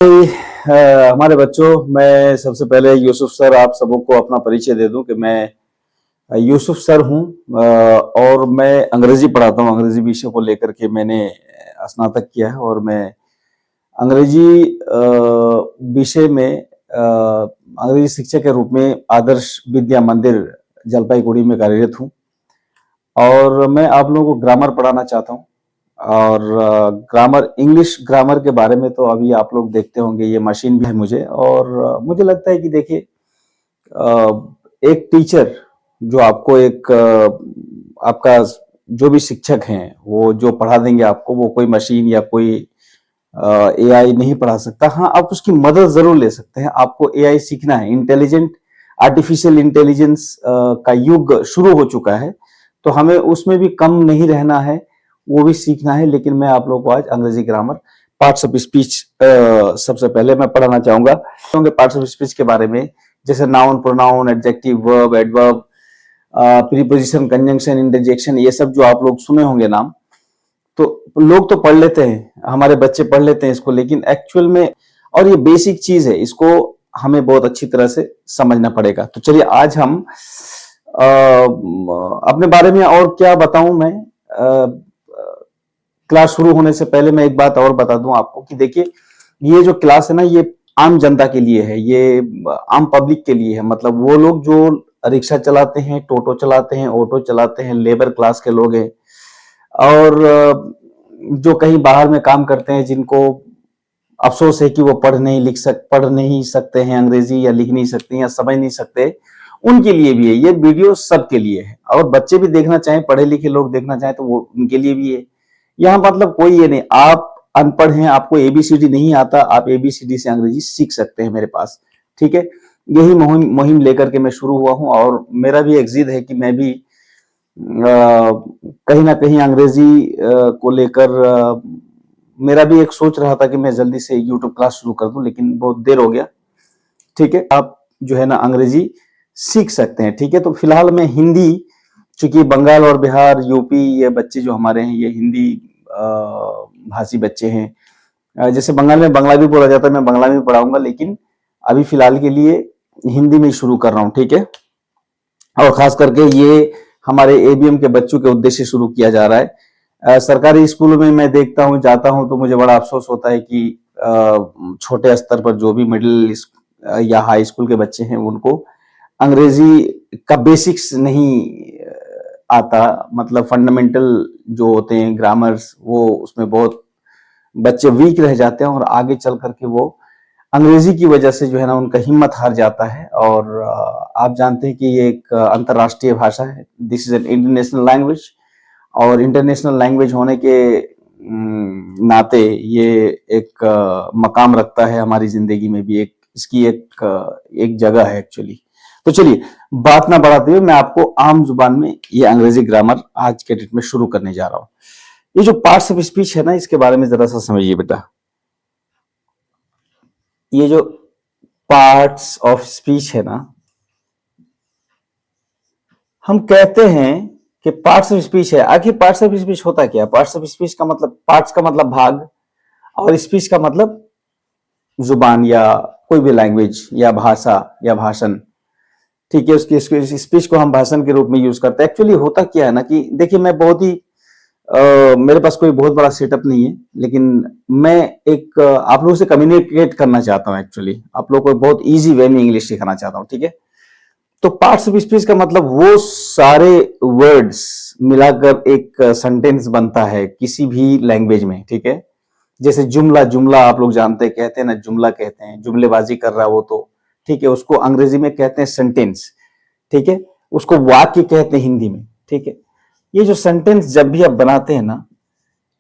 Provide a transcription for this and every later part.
हमारे बच्चों, मैं सबसे पहले यूसुफ सर आप सबको अपना परिचय दे दूं कि मैं यूसुफ सर हूं। और मैं अंग्रेजी पढ़ाता हूं। अंग्रेजी विषय को लेकर के मैंने स्नातक किया है और मैं अंग्रेजी विषय में अंग्रेजी शिक्षक के रूप में आदर्श विद्या मंदिर जलपाईगुड़ी में कार्यरत हूं। और मैं आप लोगों को ग्रामर पढ़ाना चाहता हूं। और ग्रामर, इंग्लिश ग्रामर के बारे में तो अभी आप लोग देखते होंगे, ये मशीन भी है मुझे। और मुझे लगता है कि देखिए, एक टीचर जो आपको आपका जो भी शिक्षक हैं वो जो पढ़ा देंगे आपको, वो कोई मशीन या कोई एआई नहीं पढ़ा सकता। हाँ, आप उसकी मदद जरूर ले सकते हैं। आपको एआई सीखना है। इंटेलिजेंट आर्टिफिशियल इंटेलिजेंस का युग शुरू हो चुका है, तो हमें उसमें भी कम नहीं रहना है, वो भी सीखना है। लेकिन मैं आप लोगों को आज अंग्रेजी ग्रामर, पार्ट्स ऑफ स्पीच सबसे पहले मैं पढ़ाना चाहूंगा। पार्ट्स ऑफ स्पीच के बारे में, जैसे noun, pronoun, adjective, verb, adverb, preposition, conjunction, interjection, ये सब जो आप लोग सुने होंगे नाम, तो लोग तो पढ़ लेते हैं, हमारे बच्चे पढ़ लेते हैं इसको, लेकिन एक्चुअल में, और ये बेसिक चीज है, इसको हमें बहुत अच्छी तरह से समझना पड़ेगा। तो चलिए आज हम अपने बारे में और क्या बताऊं मैं। क्लास शुरू होने से पहले मैं एक बात और बता दूं आपको कि देखिए, ये जो क्लास है ना, ये आम जनता के लिए है, ये आम पब्लिक के लिए है। मतलब वो लोग जो रिक्शा चलाते हैं, टोटो चलाते हैं, ऑटो चलाते हैं, लेबर क्लास के लोग हैं, और जो कहीं बाहर में काम करते हैं, जिनको अफसोस है कि वो पढ़ नहीं सकते हैं अंग्रेजी, या लिख नहीं सकते या समझ नहीं सकते, उनके लिए भी है ये वीडियो, सबके लिए है। और बच्चे भी देखना चाहें, पढ़े लिखे लोग देखना चाहें, तो वो उनके लिए भी है। यहाँ मतलब कोई ये नहीं, आप अनपढ़ हैं, आपको एबीसीडी नहीं आता, आप एबीसीडी से अंग्रेजी सीख सकते हैं मेरे पास। ठीक है, यही मुहिम लेकर के मैं शुरू हुआ हूं। और मेरा भी एक जिद है कि मैं भी कहीं ना कहीं अंग्रेजी को लेकर, मेरा भी एक सोच रहा था कि मैं जल्दी से यूट्यूब क्लास शुरू कर दूं, लेकिन बहुत देर हो गया। ठीक है, आप जो है ना अंग्रेजी सीख सकते हैं। ठीक है, तो फिलहाल मैं हिंदी, चूंकि बंगाल और बिहार, यूपी, ये बच्चे जो हमारे हैं, ये हिंदी भाषी बच्चे हैं। जैसे बंगाल में बांग्ला भी बोला जाता है, मैं बांग्ला में पढ़ाऊंगा, लेकिन अभी फिलहाल के लिए हिंदी में शुरू कर रहा हूं। ठीक है, और खास करके ये हमारे एबीएम के बच्चों के उद्देश्य शुरू किया जा रहा है। सरकारी स्कूलों में मैं देखता हूँ, जाता हूँ, तो मुझे बड़ा अफसोस होता है कि छोटे स्तर पर जो भी मिडिल या हाई स्कूल के बच्चे हैं, उनको अंग्रेजी का बेसिक्स नहीं आता। मतलब फंडामेंटल जो होते हैं ग्रामर्स, वो उसमें बहुत बच्चे वीक रह जाते हैं, और आगे चल करके वो अंग्रेजी की वजह से जो है ना उनका हिम्मत हार जाता है। और आप जानते हैं कि ये एक अंतर्राष्ट्रीय भाषा है, this is an international language, और इंटरनेशनल लैंग्वेज होने के नाते ये एक मकाम रखता है हमारी जिंदगी में भी, एक इसकी एक जगह है एक्चुअली। तो चलिए, बात ना बढ़ाते हुए मैं आपको आम जुबान में ये अंग्रेजी ग्रामर आज के डेट में शुरू करने जा रहा हूं। ये जो पार्ट्स ऑफ स्पीच है ना, इसके बारे में जरा सा समझिए बेटा। ये जो पार्ट्स ऑफ स्पीच है ना, हम कहते हैं कि पार्ट्स ऑफ स्पीच है। आखिर पार्ट्स ऑफ स्पीच होता क्या? पार्ट्स ऑफ स्पीच का मतलब, पार्ट्स का मतलब भाग, और स्पीच का मतलब जुबान या कोई भी लैंग्वेज या भाषा या भाषण। ठीक है, उसकी स्पीच को हम भाषण के रूप में यूज करते हैं। एक्चुअली होता क्या है ना कि देखिए, मैं बहुत ही मेरे पास कोई बहुत बड़ा सेटअप नहीं है, लेकिन मैं एक आप लोगों से कम्युनिकेट करना चाहता हूं। एक्चुअली आप लोगों को बहुत इजी वे में इंग्लिश सिखाना चाहता हूं। ठीक है, तो पार्ट्स ऑफ स्पीच का मतलब वो सारे वर्ड्स मिलाकर एक सेंटेंस बनता है किसी भी लैंग्वेज में। ठीक है, जैसे जुमला, जुमला आप लोग जानते हैं, कहते हैं ना, जुमला कहते हैं, जुमलेबाजी कर रहा है वो तो। ठीक है, उसको अंग्रेजी में कहते हैं सेंटेंस। ठीक है, उसको वाक्य कहते हैं हिंदी में। ठीक है, ये जो सेंटेंस जब भी आप बनाते हैं ना,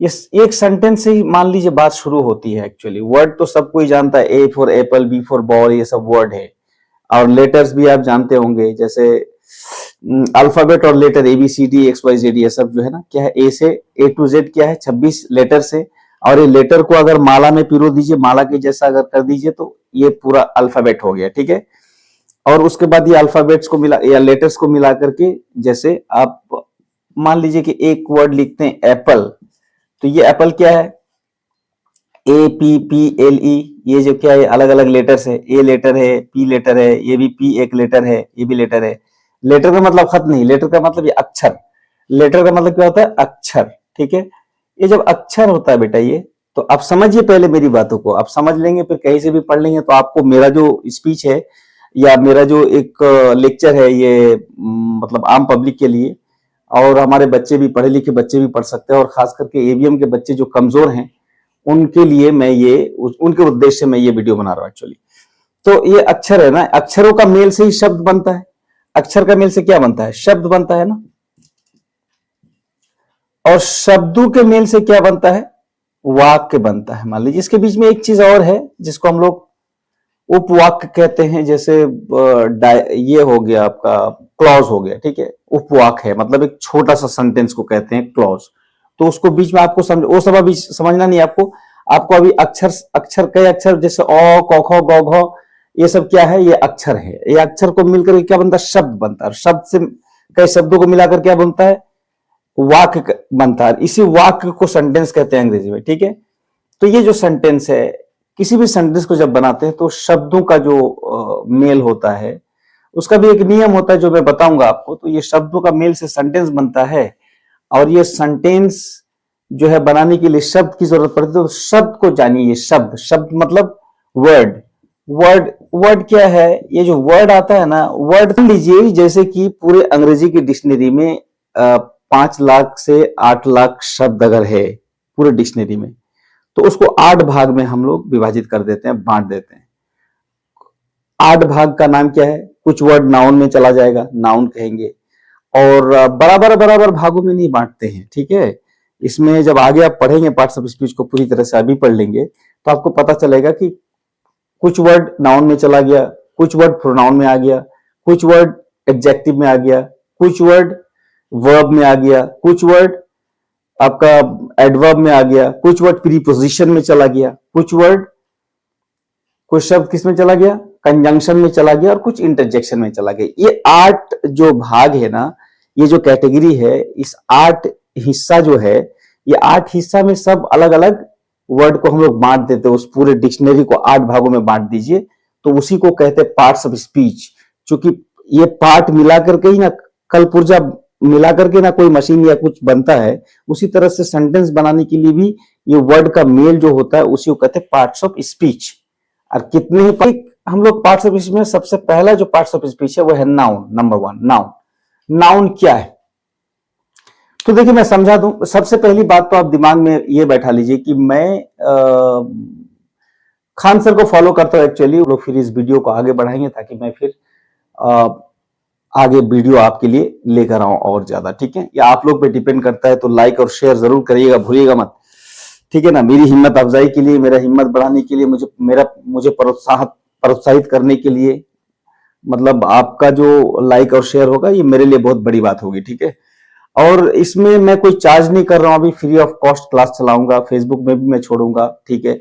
ये एक सेंटेंस से ही मान लीजिए बात शुरू होती है। एक्चुअली वर्ड तो सब कोई जानता है, A for apple, B for ball, ये सब वर्ड है। और लेटर्स भी आप जानते होंगे, जैसे अल्फाबेट और letter, ABCD, X Y Z, ये सब जो है ना, क्या है, ए से ए टू जेड क्या है, 26 लेटर से। और ये लेटर को अगर माला में पिरो दीजिए, माला के जैसा अगर कर दीजिए, तो ये पूरा अल्फाबेट हो गया। ठीक है, और उसके बाद ये अल्फाबेट्स को मिला या लेटर्स को मिला करके, जैसे आप मान लीजिए कि एक वर्ड लिखते हैं एप्पल, तो ये एप्पल क्या है, APPLE, ये जो क्या है अलग अलग लेटर्स है, ए लेटर है, पी लेटर है, ये भी पी एक लेटर है, ये भी लेटर है। लेटर का मतलब खत नहीं, लेटर का मतलब ये अक्षर। लेटर का मतलब क्या होता है? अक्षर। ठीक है, ये जब अक्षर होता है बेटा ये, तो आप समझिए पहले मेरी बातों को, आप समझ लेंगे फिर कहीं से भी पढ़ लेंगे तो आपको मेरा जो स्पीच है या मेरा जो एक लेक्चर है ये मतलब आम पब्लिक के लिए, और हमारे बच्चे भी, पढ़े लिखे बच्चे भी पढ़ सकते हैं, और खास करके एवीएम के बच्चे जो कमजोर हैं उनके लिए मैं ये, उनके उद्देश्य से मैं ये वीडियो बना रहा हूं एक्चुअली। तो ये अक्षर है ना, अक्षरों का मेल से ही शब्द बनता है। अक्षर का मेल से क्या बनता है? शब्द बनता है ना। और शब्दों के मेल से क्या बनता है? वाक्य बनता है। मान लीजिए इसके बीच में एक चीज और है जिसको हम लोग उपवाक्य कहते हैं। जैसे ये हो गया आपका क्लॉज हो गया, ठीक है। उपवाक्य है मतलब एक छोटा सा सेंटेंस को कहते हैं क्लॉज। तो उसको बीच में आपको समझ, वो सब अभी समझना नहीं आपको। आपको अभी अक्षर, अक्षर कई अक्षर जैसे अ क ख ग घ, ये सब क्या है? ये अक्षर है। ये अक्षर को मिलकर क्या बनता है? शब्द बनता है। शब्द से कई शब्दों को मिलाकर क्या बनता है? वाक्य बनता है। इसी वाक्य को सेंटेंस कहते हैं अंग्रेजी में, ठीक है। तो ये जो सेंटेंस है, किसी भी सेंटेंस को जब बनाते हैं तो शब्दों का जो मेल होता है उसका भी एक नियम होता है जो मैं बताऊंगा आपको। तो ये शब्दों का मेल से सेंटेंस बनता है, और ये सेंटेंस जो है बनाने के लिए शब्द की जरूरत पड़ती है। तो शब्द को जानिए। ये शब्द, शब्द मतलब वर्ड। वर्ड, वर्ड क्या है? ये जो वर्ड आता है ना, वर्ड लीजिए जैसे कि पूरे अंग्रेजी की डिक्शनरी में 5 लाख से 8 लाख शब्द अगर है पूरे डिक्शनरी में, तो उसको 8 भाग में हम लोग विभाजित कर देते हैं, बांट देते हैं। 8 भाग का नाम क्या है? कुछ वर्ड नाउन में चला जाएगा, नाउन कहेंगे। और बराबर बराबर भागों में नहीं बांटते हैं, ठीक है। इसमें जब आगे आप पढ़ेंगे पार्ट्स ऑफ स्पीच को पूरी तरह से अभी पढ़ लेंगे तो आपको पता चलेगा कि कुछ वर्ड नाउन में चला गया, कुछ वर्ड प्रोनाउन में आ गया, कुछ वर्ड एडजेक्टिव में आ गया, कुछ वर्ड वर्ब में आ गया, कुछ वर्ड आपका एडवर्ब में आ गया, कुछ वर्ड प्रीपोजिशन में चला गया, कुछ वर्ड, कुछ शब्द किस में चला गया? कंजंक्शन में चला गया, और कुछ इंटरजेक्शन में चला गया। ये 8 जो भाग है ना, ये जो कैटेगरी है, इस 8 हिस्सा जो है, ये 8 हिस्सा में सब अलग अलग वर्ड को हम लोग बांट देते हैं। उस पूरे डिक्शनरी को 8 भागों में बांट दीजिए, तो उसी को कहते हैं पार्ट्स ऑफ स्पीच। क्योंकि ये पार्ट मिला करके ही ना, कल पुर्जा मिला करके ना कोई मशीन या कुछ बनता है, उसी तरह से सेंटेंस बनाने के लिए भी ये वर्ड का मेल जो होता है उसी को कहते हैं पार्ट्स ऑफ स्पीच। और कितने ही हम लोग पार्ट्स ऑफ स्पीच में सबसे पहला जो पार्ट्स ऑफ स्पीच है वो है नाउन। Number 1 noun. नाउन क्या है? तो देखिए मैं समझा दूं। सबसे पहली बात तो आप दिमाग में ये बैठा लीजिए कि मैं खान सर को फॉलो करता हूं एक्चुअली। लोग फिर इस वीडियो को आगे बढ़ाएंगे ताकि मैं फिर आगे वीडियो आपके लिए लेकर आऊं और ज्यादा, ठीक है। या आप लोग पे डिपेंड करता है, तो लाइक और शेयर जरूर करिएगा, भूलिएगा मत, ठीक है ना। मेरी हिम्मत अफजाई के लिए, मेरा हिम्मत बढ़ाने के लिए, मुझे प्रोत्साहित करने के लिए, मतलब आपका जो लाइक और शेयर होगा ये मेरे लिए बहुत बड़ी बात होगी, ठीक है। और इसमें मैं कोई चार्ज नहीं कर रहा हूं, अभी फ्री ऑफ कॉस्ट क्लास चलाऊंगा, फेसबुक में भी मैं छोड़ूंगा, ठीक है।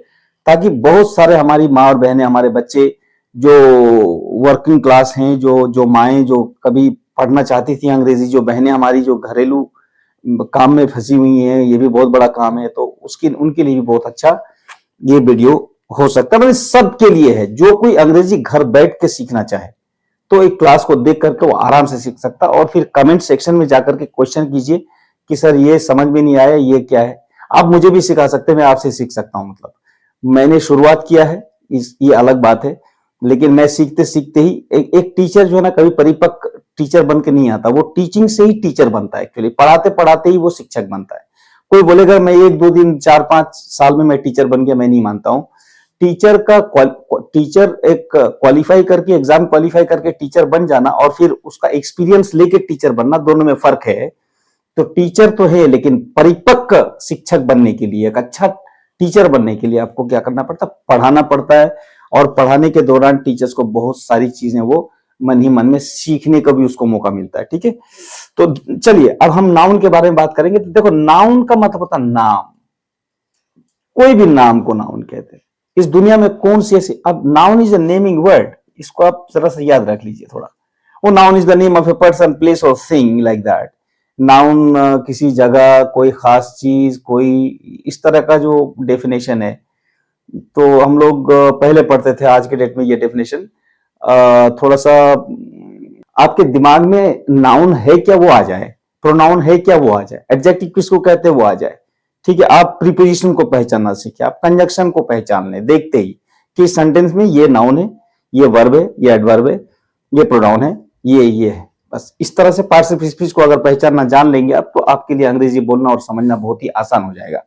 ताकि बहुत सारे हमारी माँ और बहनें, हमारे बच्चे जो वर्किंग क्लास हैं, जो माएँ जो कभी पढ़ना चाहती थी अंग्रेजी, जो बहनें हमारी जो घरेलू काम में फंसी हुई हैं, ये भी बहुत बड़ा काम है, तो उसकी उनके लिए भी बहुत अच्छा ये वीडियो हो सकता है। मतलब सबके लिए है, जो कोई अंग्रेजी घर बैठ के सीखना चाहे तो एक क्लास को देख करके वो आराम से सीख सकता है। और फिर कमेंट सेक्शन में जाकर के क्वेश्चन कीजिए कि सर ये समझ में नहीं आया, ये क्या है। आप मुझे भी सिखा सकते हैं, मैं आपसे सीख सकता हूं। मतलब मैंने शुरुआत किया है, ये अलग बात है, लेकिन मैं सीखते सीखते ही एक टीचर जो है ना, कभी परिपक्व टीचर बन के नहीं आता, वो टीचिंग से ही टीचर बनता है एक्चुअली। पढ़ाते पढ़ाते ही वो शिक्षक बनता है। कोई बोलेगा मैं 1 2 दिन 4 5 साल में मैं टीचर बन गया, मैं नहीं मानता हूं। टीचर एक क्वालिफाई करके, एग्जाम क्वालिफाई करके टीचर बन जाना और फिर उसका एक्सपीरियंस लेके टीचर बनना, दोनों में फर्क है। तो टीचर तो है, लेकिन परिपक्व शिक्षक बनने के लिए, एक अच्छा टीचर बनने के लिए आपको क्या करना पड़ता है? पढ़ाना पड़ता है। और पढ़ाने के दौरान टीचर्स को बहुत सारी चीजें वो मन ही मन में सीखने का भी उसको मौका मिलता है, ठीक है। तो चलिए अब हम नाउन के बारे में बात करेंगे। तो देखो नाउन का मतलब होता है नाम। कोई भी नाम को नाउन कहते हैं। इस दुनिया में कौन सी ऐसी, अब noun is a naming word, इसको आप जरा सा याद रख लीजिए थोड़ा। वो noun is the name of a person, place और थिंग, लाइक दैट। नाउन किसी जगह, कोई खास चीज, कोई इस तरह का जो डेफिनेशन है। तो हम लोग पहले पढ़ते थे, आज के डेट में ये डेफिनेशन थोड़ा सा आपके दिमाग में नाउन है क्या वो आ जाए, प्रोनाउन है क्या वो आ जाए, एडजेक्टिव किसको कहते हैं वो आ जाए। ठीक है, आप प्रीपोजिशन को पहचानना सीखे, आप कंजक्शन को पहचान लें देखते ही कि सेंटेंस में ये नाउन है, ये वर्ब है, ये एडवर्ब है, ये प्रोनाउन है, ये है। बस इस तरह से पार्ट्स ऑफ स्पीच को अगर पहचानना जान लेंगे आप, तो आपके लिए अंग्रेजी बोलना और समझना बहुत ही आसान हो जाएगा।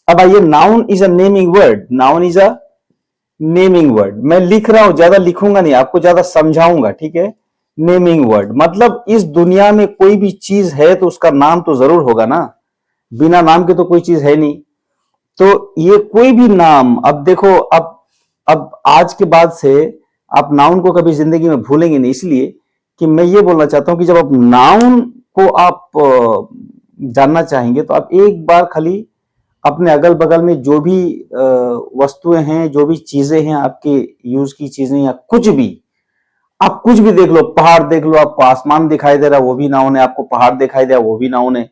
अब आइए, noun is a naming word. Noun is a naming word. मैं लिख रहा हूं, ज्यादा लिखूंगा नहीं, आपको ज्यादा समझाऊंगा, ठीक है। नेमिंग वर्ड मतलब इस दुनिया में कोई भी चीज है तो उसका नाम तो जरूर होगा ना, बिना नाम के तो कोई चीज है नहीं। तो ये कोई भी नाम, अब देखो, अब आज के बाद से आप नाउन को कभी जिंदगी में भूलेंगे नहीं, इसलिए कि मैं ये बोलना चाहता हूं कि जब आप नाउन को आप जानना चाहेंगे तो आप एक बार खाली अपने अगल बगल में जो भी वस्तुएं हैं, जो भी चीजें हैं, आपके यूज की चीजें या कुछ भी, आप कुछ भी देख लो, पहाड़ देख लो, आपको आसमान दिखाई दे रहा है वो भी नाउन है, आपको पहाड़ दिखाई दे रहा है वो भी नाउन है,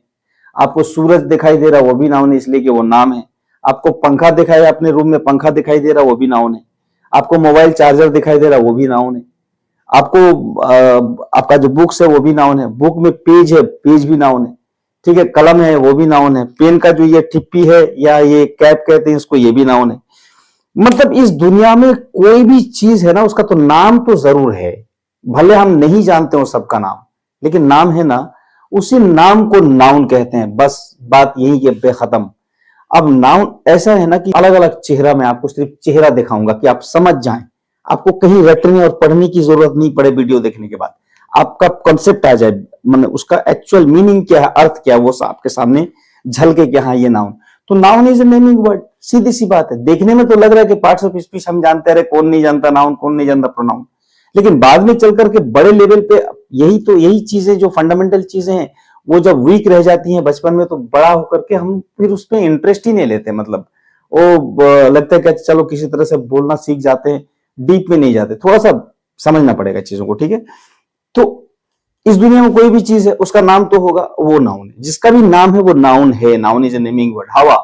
आपको सूरज दिखाई दे रहा है वो भी नाउन है, इसलिए कि वो नाम है। आपको पंखा दिखाई दे, अपने रूम में पंखा दिखाई दे रहा है वो भी नाउन है। आपको मोबाइल चार्जर दिखाई दे रहा है वो भी नाउन है। आपको आपका जो बुक्स है वो भी नाउन है, बुक में पेज है, पेज भी नाउन है। ठीक है, कलम है वो भी नाउन है, पेन का जो ये टिप्पी है या ये कैप कहते हैं इसको, ये भी नाउन है। मतलब इस दुनिया में कोई भी चीज है ना, उसका तो नाम तो जरूर है, भले हम नहीं जानते हो सबका नाम, लेकिन नाम है ना, उसी नाम को नाउन कहते हैं। बस बात यही है, बेखत्म। अब नाउन ऐसा है ना कि अलग अलग चेहरा, मैं आपको सिर्फ चेहरा दिखाऊंगा कि आप समझ जाएं, आपको कहीं रटने और पढ़ने की जरूरत नहीं पड़े। वीडियो देखने के बाद आपका कॉन्सेप्ट आ जाए, मतलब उसका एक्चुअल मीनिंग क्या है, अर्थ क्या है, वो आपके सामने झलके कि हाँ ये नाउन। तो noun is a naming word, सीधी सी बात है। देखने में तो लग रहा है कि पार्ट्स ऑफ स्पीच हम जानते रहे, कौन नहीं जानता नाउन, कौन नहीं जानता प्रोनाउन, लेकिन बाद में चल करके बड़े लेवल पे यही चीजें जो फंडामेंटल चीजें हैं वो जब वीक रह जाती हैं बचपन में, तो बड़ा होकर के हम फिर उस पर इंटरेस्ट ही नहीं लेते। मतलब वो लगता है कि चलो किसी तरह से बोलना सीख जाते हैं, डीप में नहीं जाते, थोड़ा सा समझना पड़ेगा चीजों को, ठीक है। तो इस दुनिया में कोई भी चीज है उसका नाम तो होगा, वो नाउन है। जिसका भी नाम है वो नाउन है। Noun is a naming word. हवा,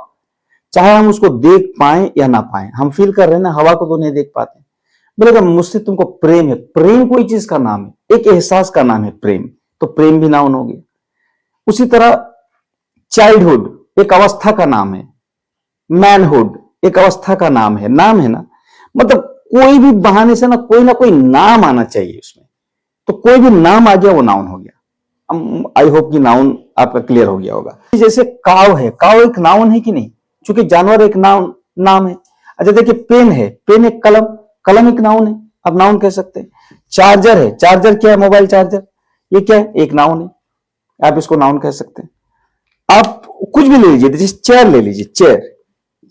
चाहे हम उसको देख पाए या ना पाए, हम फील कर रहे हैं ना, हवा को तो नहीं देख पाते। बोलेगा मुझसे तुमको प्रेम है, प्रेम कोई चीज का नाम है, एक एहसास का नाम है प्रेम, तो प्रेम भी नाउन हो गया। उसी तरह चाइल्डहुड एक अवस्था का नाम है, मैनहुड एक अवस्था का नाम है, नाम है ना। मतलब कोई भी बहाने से ना कोई नाम आना चाहिए उसमें, तो कोई भी नाम आ गया वो नाउन हो गया। आई होप कि नाउन आपका क्लियर हो गया होगा। जैसे काव है, काव एक नाउन है कि नहीं, क्योंकि जानवर एक नाम है। अच्छा देखिए, पेन है, पेन एक कलम, कलम एक नाउन है, आप नाउन कह सकते हैं। चार्जर है, चार्जर क्या है, मोबाइल चार्जर, ये क्या है, एक नाउन है, आप इसको नाउन कह सकते हैं। आप कुछ भी ले लीजिए, जैसे चेयर ले लीजिए, चेयर,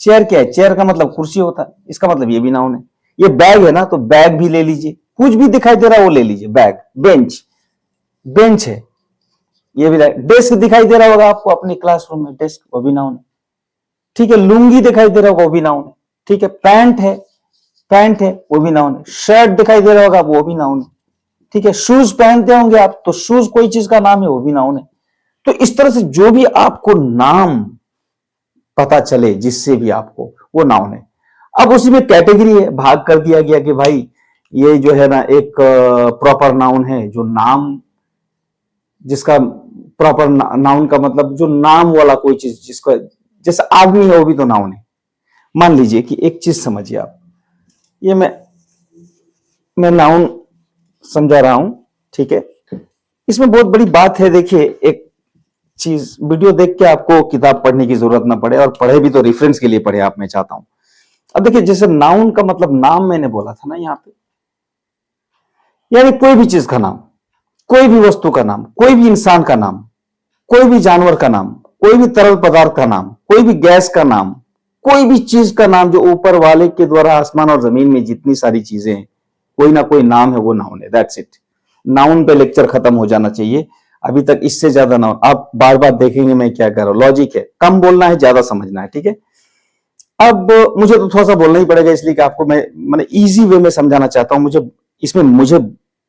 चेयर क्या है, चेयर का मतलब कुर्सी होता है, इसका मतलब ये भी नाउन है। ये बैग है ना, तो बैग भी ले लीजिए, कुछ भी दिखाई दे रहा है वो ले लीजिए, बैग। बेंच, बेंच है, ये भी। डेस्क दिखाई दे रहा होगा आपको अपने क्लासरूम में, डेस्क, वो भी नाउन है, ठीक है। लुंगी दिखाई दे रहा होगा, वो भी नाउन है, ठीक है। पैंट है, पैंट है, वो भी नाउन है। शर्ट दिखाई दे रहा होगा, वो भी नाउन है, ठीक है। शूज पहनते होंगे आप, तो शूज कोई चीज का नाम है, वो भी नाउन है। तो इस तरह से जो भी आपको नाम पता चले, जिससे भी आपको, वो नाउन है। अब उसी में कैटेगरी है, भाग कर दिया गया कि भाई ये जो है ना एक प्रॉपर नाउन है, जो नाम, जिसका प्रॉपर नाउन का मतलब जो नाम वाला कोई चीज, जिसका जैसे आदमी है वो भी तो नाउन है। मान लीजिए कि एक चीज समझिए आप, ये मैं नाउन समझा रहा हूं, ठीक है। इसमें बहुत बड़ी बात है। देखिए, एक चीज, वीडियो देख के आपको किताब पढ़ने की जरूरत ना पड़े, और पढ़े भी तो रेफरेंस के लिए पढ़े आप, मैं चाहता हूं। अब देखिए, जैसे नाउन का मतलब नाम मैंने बोला था ना यहाँ पे, यानी कोई भी चीज का नाम, कोई भी वस्तु का नाम, कोई भी इंसान का नाम, कोई भी जानवर का नाम, कोई भी तरल पदार्थ का नाम, कोई भी गैस का नाम, कोई भी चीज का नाम, जो ऊपर वाले के द्वारा आसमान और जमीन में जितनी सारी चीजें हैं, कोई ना कोई नाम है, वो नाउन है। That's it. नाउन पे लेक्चर खत्म हो जाना चाहिए। अभी तक इससे ज्यादा नाउन आप बार बार देखेंगे मैं क्या कर रहा हूं। लॉजिक है, कम बोलना है, ज्यादा समझना है, ठीक है। अब मुझे तो थोड़ा सा बोलना ही पड़ेगा, इसलिए कि आपको मैंने इजी वे में समझाना चाहता हूं। मुझे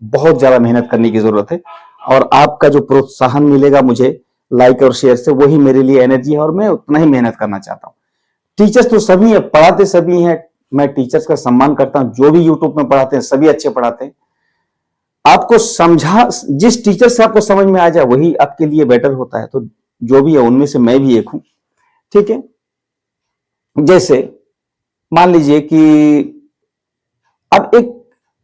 बहुत ज्यादा मेहनत करने की जरूरत है, और आपका जो प्रोत्साहन मिलेगा मुझे लाइक और शेयर से, वही मेरे लिए एनर्जी है, और मैं उतना ही मेहनत करना चाहता हूं। टीचर्स तो सभी है, पढ़ाते सभी हैं, मैं टीचर्स का सम्मान करता हूं, जो भी यूट्यूब में पढ़ाते हैं सभी अच्छे पढ़ाते हैं। आपको समझा, जिस टीचर से आपको समझ में आ जाए वही आपके लिए बेटर होता है। तो जो भी है उनमें से मैं भी एक हूं, ठीक है। जैसे मान लीजिए कि अब एक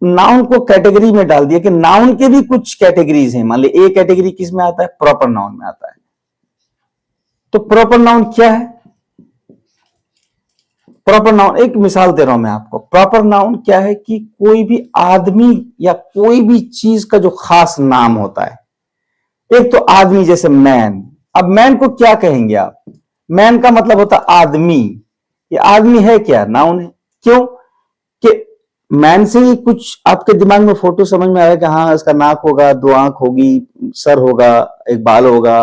नाउन को कैटेगरी में डाल दिया कि नाउन के भी कुछ कैटेगरीज हैं। मान लीजिए ए कैटेगरी किस में आता है, प्रॉपर नाउन में आता है। तो प्रॉपर नाउन क्या है? प्रॉपर नाउन, एक मिसाल दे रहा हूं मैं आपको। प्रॉपर नाउन क्या है कि कोई भी आदमी या कोई भी चीज का जो खास नाम होता है। एक तो आदमी, जैसे मैन। अब मैन को क्या कहेंगे आप? मैन का मतलब होता है आदमी। ये आदमी है क्या? नाउन है। क्यों? कि मैन से ही कुछ आपके दिमाग में फोटो समझ में आया कि हाँ इसका नाक होगा, दो आंख होगी, सर होगा, एक बाल होगा,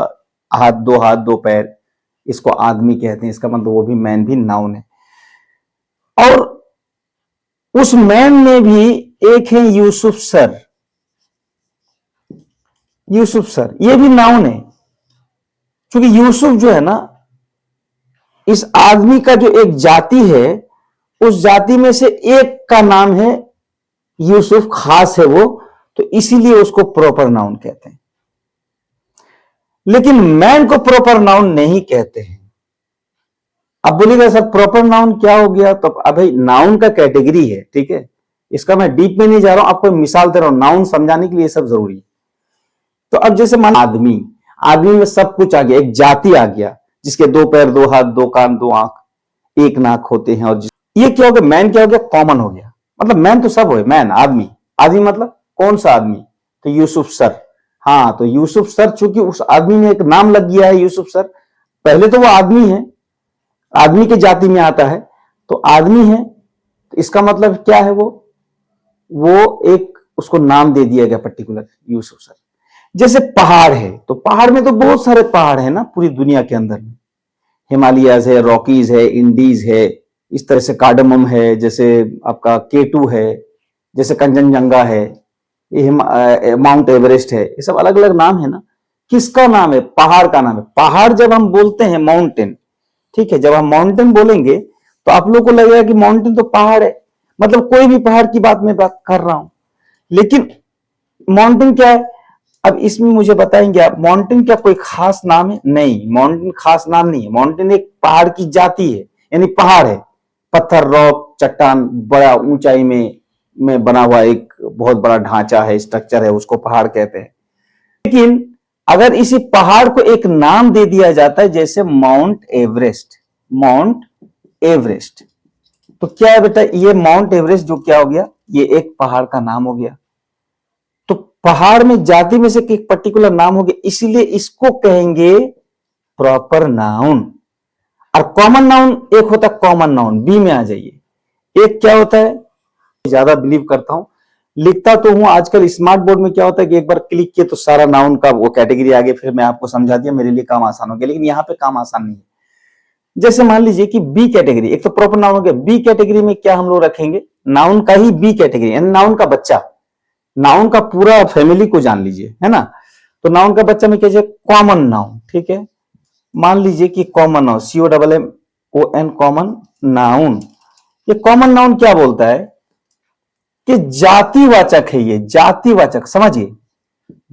हाथ दो पैर, इसको आदमी कहते हैं। इसका मतलब वो भी मैन भी नाउन है। और उस मैन में भी एक है यूसुफ सर। यूसुफ सर ये भी नाउन है, क्योंकि यूसुफ जो है ना, इस आदमी का जो एक जाति है, उस जाति में से एक का नाम है यूसुफ, खास है वो, तो इसीलिए उसको प्रॉपर नाउन कहते हैं। लेकिन मैन को प्रॉपर नाउन नहीं कहते हैं। अब बोलिएगा सर प्रॉपर नाउन क्या हो गया? तो अब भाई नाउन का कैटेगरी है, ठीक है, इसका मैं डीप में नहीं जा रहा हूं, आपको मिसाल दे रहा हूं, नाउन समझाने के लिए सब जरूरी है। तो अब जैसे मान आदमी, आदमी में सब कुछ आ गया, एक जाति आ गया जिसके दो पैर, दो हाथ, दो कान, दो आंख, एक नाक होते हैं। और ये क्या हो गया? मैन क्या हो गया? कॉमन हो गया। मतलब मैन तो सब हो, मैन आदमी। आदमी मतलब कौन सा आदमी? तो यूसुफ सर। हाँ, तो यूसुफ सर, चूंकि उस आदमी में एक नाम लग गया है यूसुफ सर, पहले तो वो आदमी है, आदमी की जाति में आता है, तो आदमी है, तो इसका मतलब क्या है? वो एक उसको नाम दे दिया गया पर्टिकुलर, यूसुफ सर। जैसे पहाड़ है, तो पहाड़ में तो बहुत सारे पहाड़ है ना पूरी दुनिया के अंदर में। हिमालयाज है, रॉकीज है, इंडीज है, इस तरह से कार्डमम है, जैसे आपका केटू है, जैसे कंचनजंगा है, ये माउंट एवरेस्ट है, ये सब अलग अलग नाम है ना। किसका नाम है? पहाड़ का नाम है। पहाड़ जब हम बोलते हैं माउंटेन, ठीक है, जब हम माउंटेन बोलेंगे तो आप लोग को लगेगा कि माउंटेन तो पहाड़ है, मतलब कोई भी पहाड़ की बात मैं बात कर रहा हूं। लेकिन माउंटेन क्या है? अब इसमें मुझे बताएंगे आप, माउंटेन क्या कोई खास नाम है? नहीं, माउंटेन खास नाम नहीं है। माउंटेन एक पहाड़ की जाति है, यानी पहाड़ है, पत्थर, रॉक, चट्टान, बड़ा ऊंचाई में बना हुआ एक बहुत बड़ा ढांचा है, स्ट्रक्चर है, उसको पहाड़ कहते हैं। लेकिन अगर इसी पहाड़ को एक नाम दे दिया जाता है, जैसे माउंट एवरेस्ट, माउंट एवरेस्ट, तो क्या है बेटा? ये माउंट एवरेस्ट जो क्या हो गया? ये एक पहाड़ का नाम हो गया। तो पहाड़ में जाति में से एक पर्टिकुलर नाम हो गया, इसीलिए इसको कहेंगे प्रॉपर नाउन। और कॉमन नाउन एक होता है, कॉमन नाउन, बी में आ जाइए। एक क्या होता है, ज्यादा बिलीव करता हूं, लिखता तो हूं, आजकल स्मार्ट बोर्ड में क्या होता है कि एक बार क्लिक किए तो सारा नाउन का वो कैटेगरी आ गया, फिर मैं आपको समझा दिया, मेरे लिए काम आसान हो गया। लेकिन यहां पे काम आसान नहीं है। जैसे मान लीजिए कि बी कैटेगरी, एक तो प्रॉपर नाउन हो गया, बी कैटेगरी में क्या हम लोग रखेंगे? नाउन का ही बी कैटेगरी, यानी नाउन का बच्चा, नाउन का पूरा फैमिली को जान लीजिए, है ना। तो नाउन का बच्चा में क्या? कॉमन नाउन, ठीक है। मान लीजिए कि common noun, COMMON, common noun. ये कॉमन नाउन क्या बोलता है कि जातिवाचक है, ये जातिवाचक, समझिए।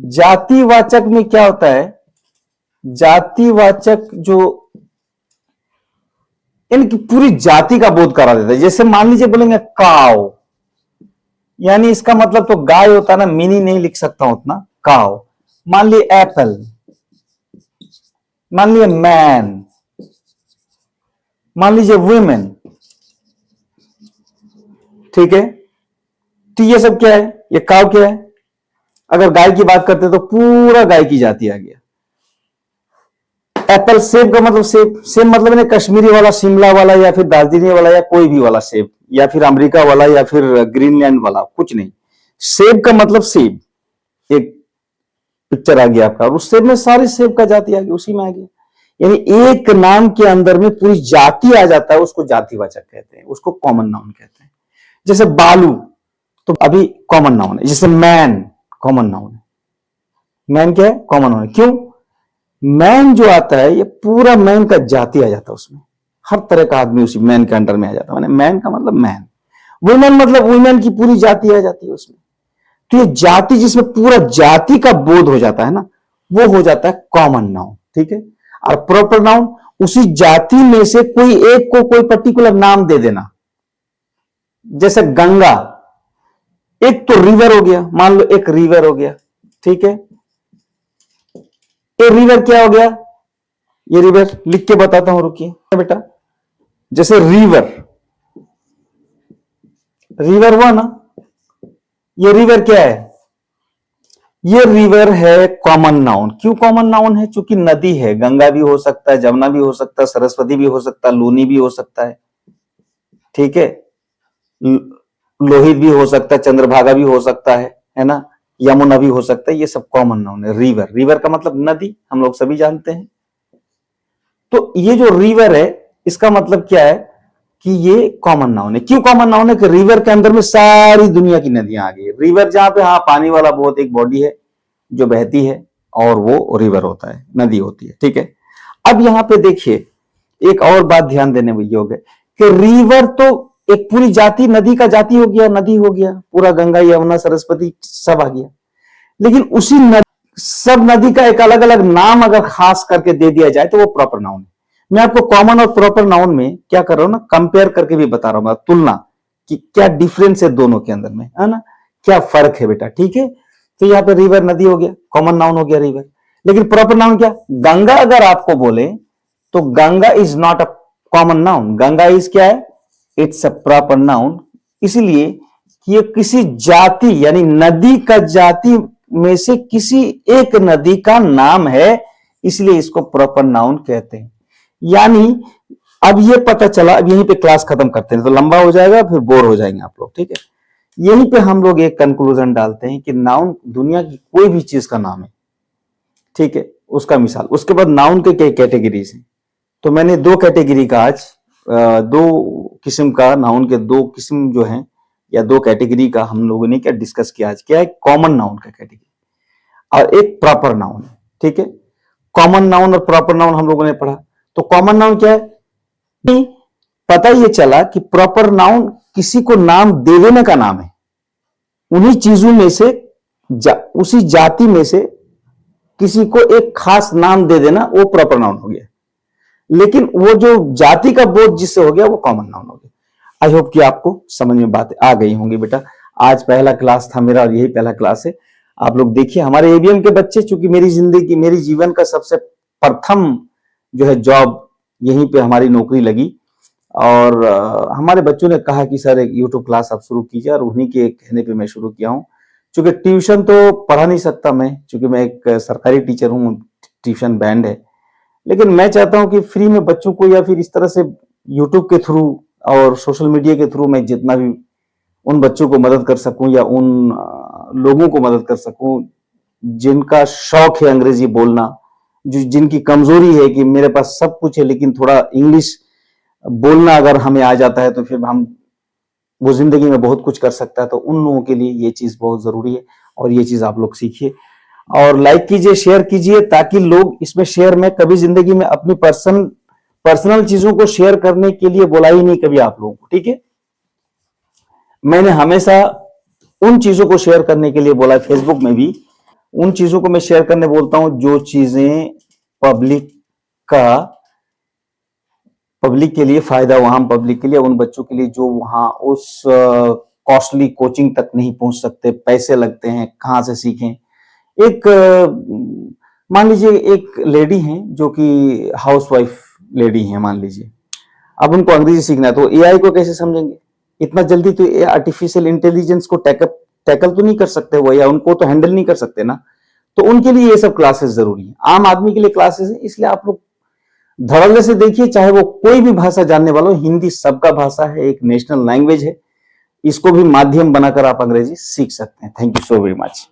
जातिवाचक में क्या होता है? जातिवाचक जो इनकी पूरी जाति का बोध करा देता है। जैसे मान लीजिए बोलेंगे काव, यानी इसका मतलब तो गाय होता है ना, मीनिंग नहीं लिख सकता हूं उतना, काव। मान लिए एप्पल, मान लिए मैन, मान लीजिए वुमेन, ठीक है। तो ये सब क्या है? ये काव क्या है? अगर गाय की बात करते तो पूरा गाय की जाति आ गया। एप्पल, सेब का मतलब सेब, सेब मतलब नहीं कश्मीरी वाला, शिमला वाला, या फिर दार्जिलिंग वाला, या कोई भी वाला सेब, या फिर अमेरिका वाला, या फिर ग्रीनलैंड वाला, कुछ नहीं। सेब का मतलब सेब, एक पिक्चर आ गया आपका, उस सेब में सारे सेब का जाति आ गया, उसी में आ गया। यानी एक नाम के अंदर में पूरी जाति आ जाता है, उसको जातिवाचक कहते हैं, उसको कॉमन नाउन कहते हैं। जैसे बालू, तो अभी कॉमन नाउन है। जैसे मैन, कॉमन नाउन है। मैन क्या है? कॉमन नाउन है। क्यों? मैन जो आता है, ये पूरा मैन का जाति आ जाता है उसमें, हर तरह का आदमी उसी मैन के अंडर में आ जाता है। मैंने मैन का मतलब मैन, वुमेन मतलब वुमेन की पूरी जाति आ जाती है उसमें। तो ये जाति जिसमें पूरा जाति का बोध हो जाता है ना, वो हो जाता है कॉमन नाउन, ठीक है। और प्रॉपर नाउन उसी जाति में से कोई एक को कोई पर्टिकुलर नाम दे देना, जैसे गंगा, एक तो रिवर हो गया, मान लो एक रिवर हो गया, ठीक है। ये रिवर क्या हो गया, ये रिवर लिख के बताता हूं, रुकिए बेटा। जैसे रिवर, रिवर हुआ ना, ये रिवर क्या है, ये रिवर है कॉमन नाउन। क्यों कॉमन नाउन है, क्योंकि नदी है, गंगा भी हो सकता है, जमुना भी हो सकता है, सरस्वती भी हो सकता है, लूनी भी हो सकता है, ठीक है, लोहित भी हो सकता है, चंद्रभागा भी हो सकता है ना, यमुना भी हो सकता है। ये सब कॉमन नाउन है। रिवर, रिवर का मतलब नदी, हम लोग सभी जानते हैं। तो ये जो रिवर है इसका मतलब क्या है कि ये कॉमन नाउन है। क्यों कॉमन नाउन है कि रिवर के अंदर में सारी दुनिया की नदियां आ गई। रिवर जहां पे हाँ पानी वाला बहुत एक बॉडी है जो बहती है और वो रिवर होता है, नदी होती है, ठीक है। अब यहां पे देखिए एक और बात ध्यान देने योग्य है कि रिवर तो एक पूरी जाति, नदी का जाति हो गया, नदी हो गया, पूरा गंगा यमुना सरस्वती सब आ गया। लेकिन उसी नदी, सब नदी का एक अलग अलग नाम अगर खास करके दे दिया जाए तो वो प्रॉपर नाउन है। मैं आपको कॉमन और प्रॉपर नाउन में क्या कर रहा हूं ना, कंपेयर करके भी बता रहा हूं, तुलना कि क्या डिफरेंस है दोनों के अंदर में, है ना, क्या फर्क है बेटा, ठीक है। तो यहाँ पे रिवर नदी हो गया, कॉमन नाउन हो गया रिवर। लेकिन प्रॉपर नाउन क्या, गंगा अगर आपको बोले तो Ganga is not a common noun, Ganga is क्या है, इट्स अ प्रॉपर नाउन। इसलिए कि ये किसी जाति यानी नदी का जाति में से किसी एक नदी का नाम है, इसलिए इसको प्रॉपर नाउन कहते हैं। यानी अब ये पता चला, अब यहीं पे क्लास खत्म करते हैं, तो लंबा हो जाएगा फिर बोर हो जाएंगे आप लोग, ठीक है। यहीं पे हम लोग एक कंक्लूजन डालते हैं कि नाउन दुनिया की कोई भी चीज का नाम है, ठीक है, उसका मिसाल। उसके बाद नाउन के कई कैटेगरीज हैं, तो मैंने दो कैटेगरी का आज दो किस्म का नाउन के दो किस्म जो हैं या दो कैटेगरी का हम लोगों ने क्या डिस्कस किया आज। क्या है, कॉमन नाउन का कैटेगरी और एक प्रॉपर नाउन, ठीक है। कॉमन नाउन और प्रॉपर नाउन हम लोगों ने पढ़ा। तो कॉमन नाउन क्या है, पता ये चला कि प्रॉपर नाउन किसी को नाम दे देने का नाम है, उन्हीं चीजों में से उसी जाति में से किसी को एक खास नाम दे देना, वो प्रॉपर नाउन हो गया। लेकिन वो जो जाति का बोध जिससे हो गया वो कॉमन नाउन हो गया। आई होप कि आपको समझ में बातें आ गई होंगी बेटा। आज पहला क्लास था मेरा और यही पहला क्लास है। आप लोग देखिए हमारे एबीएम के बच्चे, चूंकि मेरी जिंदगी, मेरी जीवन का सबसे प्रथम जो है जॉब यहीं पे हमारी नौकरी लगी, और हमारे बच्चों ने कहा कि सर एक यूट्यूब क्लास आप शुरू कीजिए, और उन्हीं के कहने पे मैं शुरू किया हूँ। चूंकि ट्यूशन तो पढ़ा नहीं सकता मैं, चूंकि मैं एक सरकारी टीचर हूँ, ट्यूशन बैंड है, लेकिन मैं चाहता हूं कि फ्री में बच्चों को या फिर इस तरह से यूट्यूब के थ्रू और सोशल मीडिया के थ्रू मैं जितना भी उन बच्चों को मदद कर सकूं या उन लोगों को मदद कर सकूं जिनका शौक है अंग्रेजी बोलना, जो जिनकी कमजोरी है कि मेरे पास सब कुछ है लेकिन थोड़ा इंग्लिश बोलना अगर हमें आ जाता है तो फिर हम वो जिंदगी में बहुत कुछ कर सकता है। तो उन लोगों के लिए ये चीज बहुत जरूरी है और ये चीज आप लोग सीखिए और लाइक कीजिए, शेयर कीजिए, ताकि लोग इसमें शेयर में कभी जिंदगी में अपनी पर्सनल चीजों को शेयर करने के लिए बोला ही नहीं कभी आप लोगों को, ठीक है। मैंने हमेशा उन चीजों को शेयर करने के लिए बोला, फेसबुक में भी उन चीजों को मैं शेयर करने बोलता हूं जो चीजें पब्लिक के लिए फायदा, वहां पब्लिक के लिए, उन बच्चों के लिए जो वहां उस कॉस्टली कोचिंग तक नहीं पहुंच सकते, पैसे लगते हैं, कहां से सीखें। एक मान लीजिए एक लेडी हैं जो कि हाउसवाइफ लेडी हैं मान लीजिए, अब उनको अंग्रेजी सीखना है तो एआई को कैसे समझेंगे इतना जल्दी, तो आर्टिफिशियल इंटेलिजेंस को टैकल तो नहीं कर सकते वो, या उनको तो हैंडल नहीं कर सकते ना। तो उनके लिए ये सब क्लासेस जरूरी है, आम आदमी के लिए क्लासेस है। इसलिए आप लोग धड़ल्ले से देखिए, चाहे वो कोई भी भाषा जानने वाला हो, हिंदी सबका भाषा है, एक नेशनल लैंग्वेज है, इसको भी माध्यम बनाकर आप अंग्रेजी सीख सकते हैं। Thank you so very much.